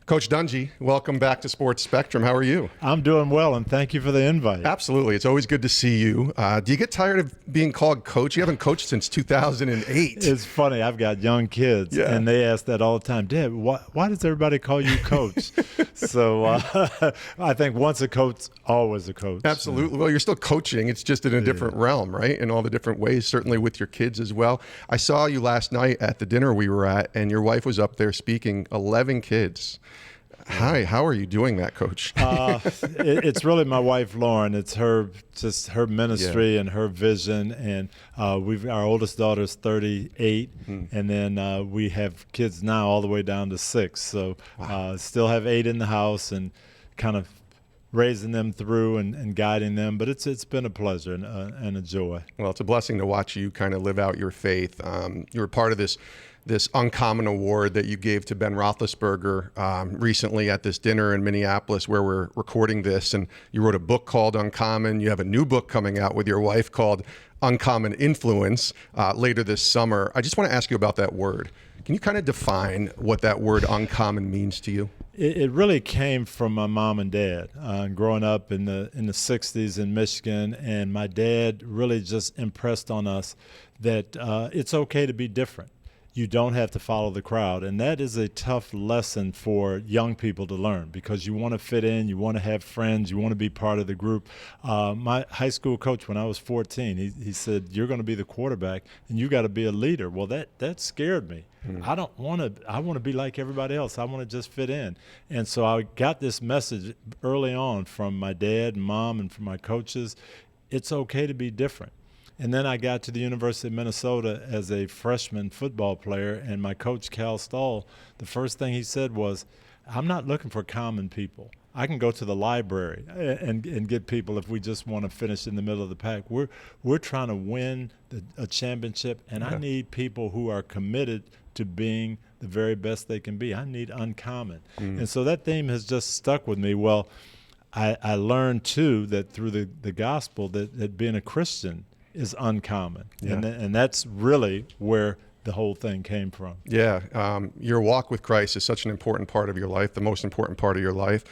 Coach Dungy, welcome back to Sports Spectrum. How are you? I'm doing well, and thank you for the invite. Absolutely. It's always good to see you. Do you get tired of being called coach? You haven't coached since 2008. It's funny. I've got young kids, and they ask that all the time. Dad, why does everybody call you coach? So I think once a coach, always a coach. Absolutely. Well, you're still coaching. It's just in a different realm, right? In all the different ways, certainly with your kids as well. I saw you last night at the dinner we were at, and your wife was up there speaking, 11 kids. Hi, how are you doing that, Coach? It's really my wife, Lauren. It's her ministry and her vision. And our oldest daughter's 38, and then we have kids now all the way down to 6. So still have 8 in the house and kind of raising them through and guiding them. But it's been a pleasure and a joy. Well, it's a blessing to watch you kind of live out your faith. You were part of this Uncommon Award that you gave to Ben Roethlisberger recently at this dinner in Minneapolis where we're recording this. And you wrote a book called Uncommon. You have a new book coming out with your wife called Uncommon Influence later this summer. I just want to ask you about that word. Can you kind of define what that word uncommon means to you? It really came from my mom and dad. Growing up in the 60s in Michigan, and my dad really just impressed on us that it's okay to be different. You don't have to follow the crowd. And that is a tough lesson for young people to learn because you want to fit in, you want to have friends, you want to be part of the group. My high school coach, when I was 14, he said, you're going to be the quarterback and you got to be a leader. Well, that scared me. I want to be like everybody else. I want to just fit in. And so I got this message early on from my dad and mom and from my coaches. It's okay to be different. And then I got to the University of Minnesota as a freshman football player, and my coach, Cal Stahl, the first thing he said was, I'm not looking for common people. I can go to the library and get people if we just want to finish in the middle of the pack. We're trying to win a championship, and I need people who are committed to being the very best they can be. I need uncommon. And so that theme has just stuck with me. Well, I learned, too, that through the gospel that being a Christian is uncommon. And that's really where the whole thing came from. Your walk with Christ is such an important part of your life, the most important part of your life.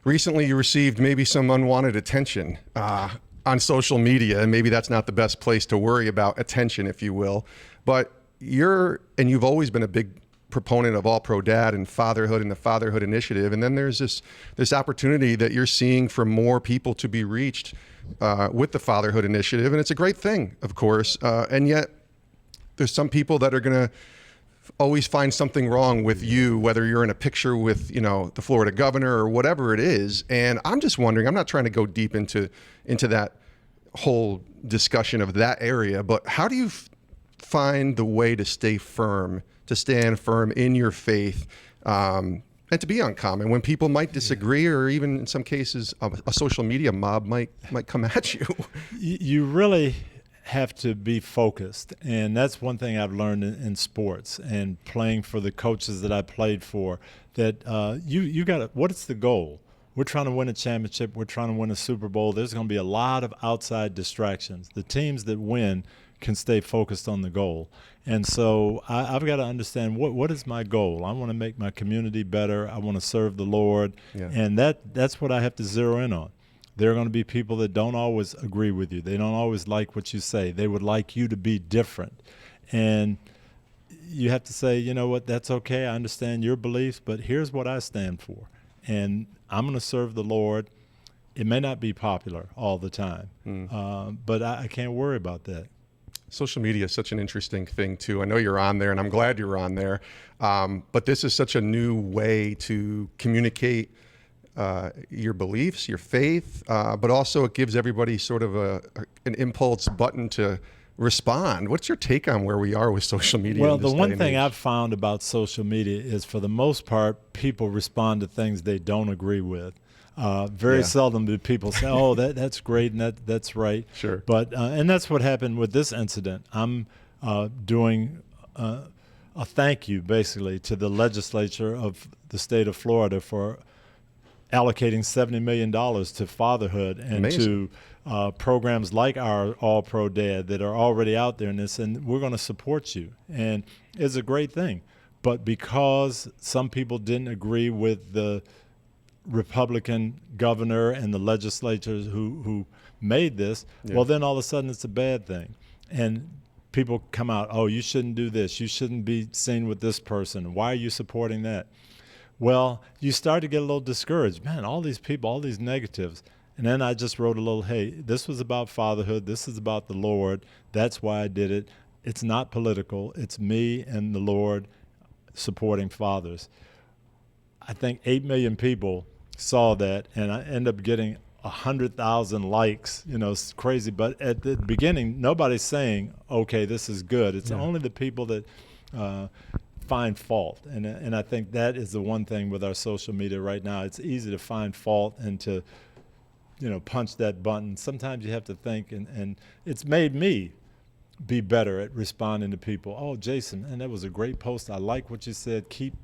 Recently, you received maybe some unwanted attention on social media, and maybe that's not the best place to worry about attention, if you will. But you've always been a big proponent of All-Pro Dad and fatherhood and the Fatherhood Initiative. And then there's this opportunity that you're seeing for more people to be reached with the Fatherhood Initiative. And it's a great thing, of course. And yet there's some people that are going to always find something wrong with you, whether you're in a picture with, the Florida governor or whatever it is. And I'm just wondering, I'm not trying to go deep into that whole discussion of that area, but how do you find the way to stand firm in your faith, and to be uncommon when people might disagree, or even in some cases a social media mob might come at you? You really have to be focused, and that's one thing I've learned in sports and playing for the coaches that I played for, that you got to, what is the goal? We're trying to win a championship. We're trying to win a Super Bowl. There's going to be a lot of outside distractions. The teams that win can stay focused on the goal. And so I've got to understand what is my goal. I want to make my community better. I want to serve the Lord. And that's what I have to zero in on. There are going to be people that don't always agree with you. They don't always like what you say. They would like you to be different. And you have to say, you know what, that's okay. I understand your beliefs, but here's what I stand for. And I'm going to serve the Lord. It may not be popular all the time, but I can't worry about that. Social media is such an interesting thing, too. I know you're on there, and I'm glad you're on there. But this is such a new way to communicate your beliefs, your faith, but also it gives everybody sort of an impulse button to respond. What's your take on where we are with social media? Well, the one thing I've found about social media is, for the most part, people respond to things they don't agree with. Very seldom do people say, "Oh, that's great and that's right." Sure. But and that's what happened with this incident. I'm doing a thank you, basically, to the legislature of the state of Florida for allocating $70 million to fatherhood and to programs like our All-Pro Dad that are already out there in this, and we're going to support you. And it's a great thing. But because some people didn't agree with the Republican governor and the legislators who made this, well, then all of a sudden it's a bad thing. And people come out, oh, you shouldn't do this. You shouldn't be seen with this person. Why are you supporting that? Well, you start to get a little discouraged. Man, all these people, all these negatives. And then I just wrote a little, hey, this was about fatherhood. This is about the Lord. That's why I did it. It's not political. It's me and the Lord supporting fathers. I think 8 million people saw that, and I end up getting 100,000 likes. You know, it's crazy. But at the beginning, nobody's saying, okay, this is good. It's only the people that find fault. And I think that is the one thing with our social media right now. It's easy to find fault and to, punch that button. Sometimes you have to think, and it's made me be better at responding to people. Oh, Jason, and that was a great post. I like what you said. Keep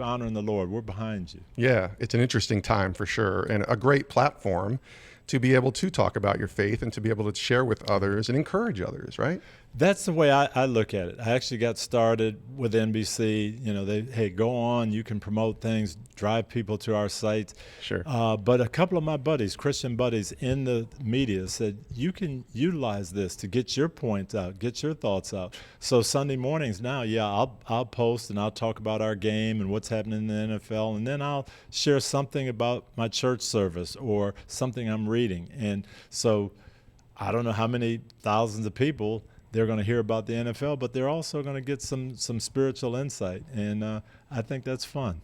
honoring the Lord. We're behind you. Yeah, it's an interesting time for sure, and a great platform to be able to talk about your faith and to be able to share with others and encourage others, right? That's the way I look at it. I actually got started with NBC. Hey, go on. You can promote things, drive people to our sites. Sure. But a couple of my buddies, Christian buddies in the media, said you can utilize this to get your points out, get your thoughts out. So Sunday mornings now, I'll post and I'll talk about our game and what's happening in the NFL, and then I'll share something about my church service or something I'm reading. And so I don't know how many thousands of people they're going to hear about the NFL, but they're also going to get some spiritual insight, and I think that's fun.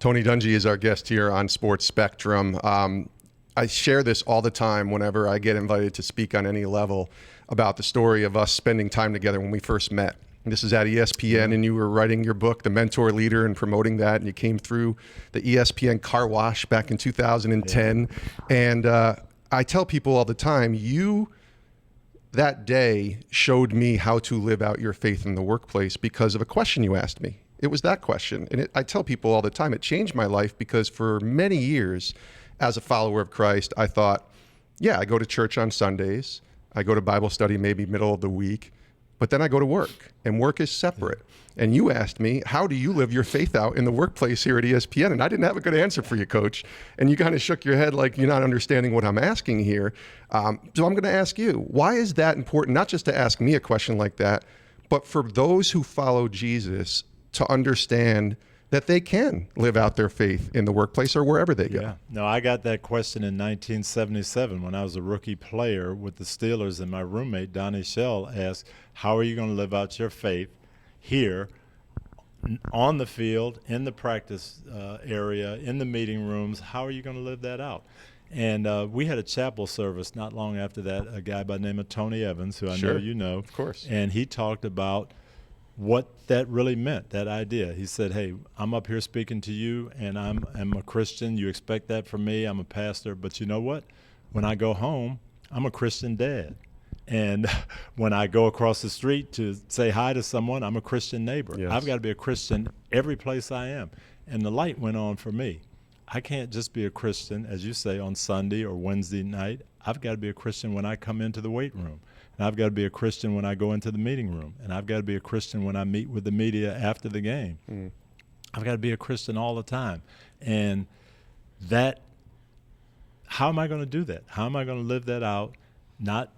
Tony Dungy is our guest here on Sports Spectrum. I share this all the time whenever I get invited to speak on any level about the story of us spending time together when we first met. And this is at ESPN, and you were writing your book, The Mentor Leader, and promoting that, and you came through the ESPN car wash back in 2010. Yeah. And I tell people all the time, you that day showed me how to live out your faith in the workplace because of a question you asked me. It was that question. And I tell people all the time, it changed my life because for many years as a follower of Christ, I thought, I go to church on Sundays. I go to Bible study maybe middle of the week, but then I go to work, and work is separate. And you asked me, how do you live your faith out in the workplace here at ESPN? And I didn't have a good answer for you, Coach. And you kind of shook your head like you're not understanding what I'm asking here. So I'm going to ask you, why is that important? Not just to ask me a question like that, but for those who follow Jesus to understand that they can live out their faith in the workplace or wherever they go. Yeah. No, I got that question in 1977 when I was a rookie player with the Steelers, and my roommate, Donnie Shell, asked, how are you going to live out your faith here on the field, in the practice area, in the meeting rooms? How are you going to live that out? And we had a chapel service not long after that, a guy by the name of Tony Evans, who I know you know. Of course. And he talked about what that really meant, that idea. He said, hey, I'm up here speaking to you, and I'm a Christian. You expect that from me. I'm a pastor. But you know what? When I go home, I'm a Christian dad. And when I go across the street to say hi to someone, I'm a Christian neighbor. Yes. I've got to be a Christian every place I am. And the light went on for me. I can't just be a Christian, as you say, on Sunday or Wednesday night. I've got to be a Christian when I come into the weight room. And I've got to be a Christian when I go into the meeting room. And I've got to be a Christian when I meet with the media after the game. I've got to be a Christian all the time. And how am I going to do that? How am I going to live that out? Not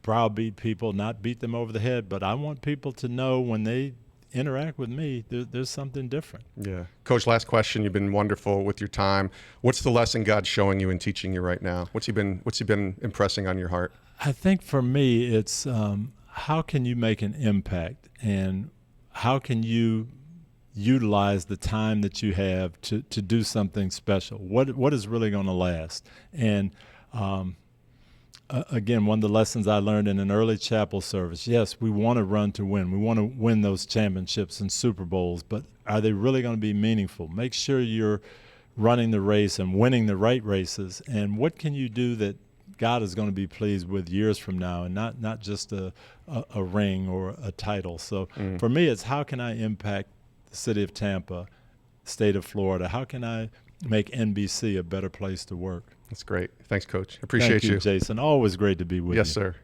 browbeat people, not beat them over the head, but I want people to know when they interact with me, there's something different. Yeah. Coach, last question. You've been wonderful with your time. What's the lesson God's showing you and teaching you right now? What's he been impressing on your heart? I think for me, it's how can you make an impact, and how can you utilize the time that you have to do something special? What is really going to last? And again, one of the lessons I learned in an early chapel service, yes, we want to run to win. We want to win those championships and Super Bowls, but are they really going to be meaningful? Make sure you're running the race and winning the right races. And what can you do that God is going to be pleased with years from now, and not just a ring or a title? So for me, it's how can I impact the city of Tampa, state of Florida? How can I make NBC a better place to work? That's great. Thanks, Coach. Appreciate Thank you, Jason. Always great to be with you. Yes, sir.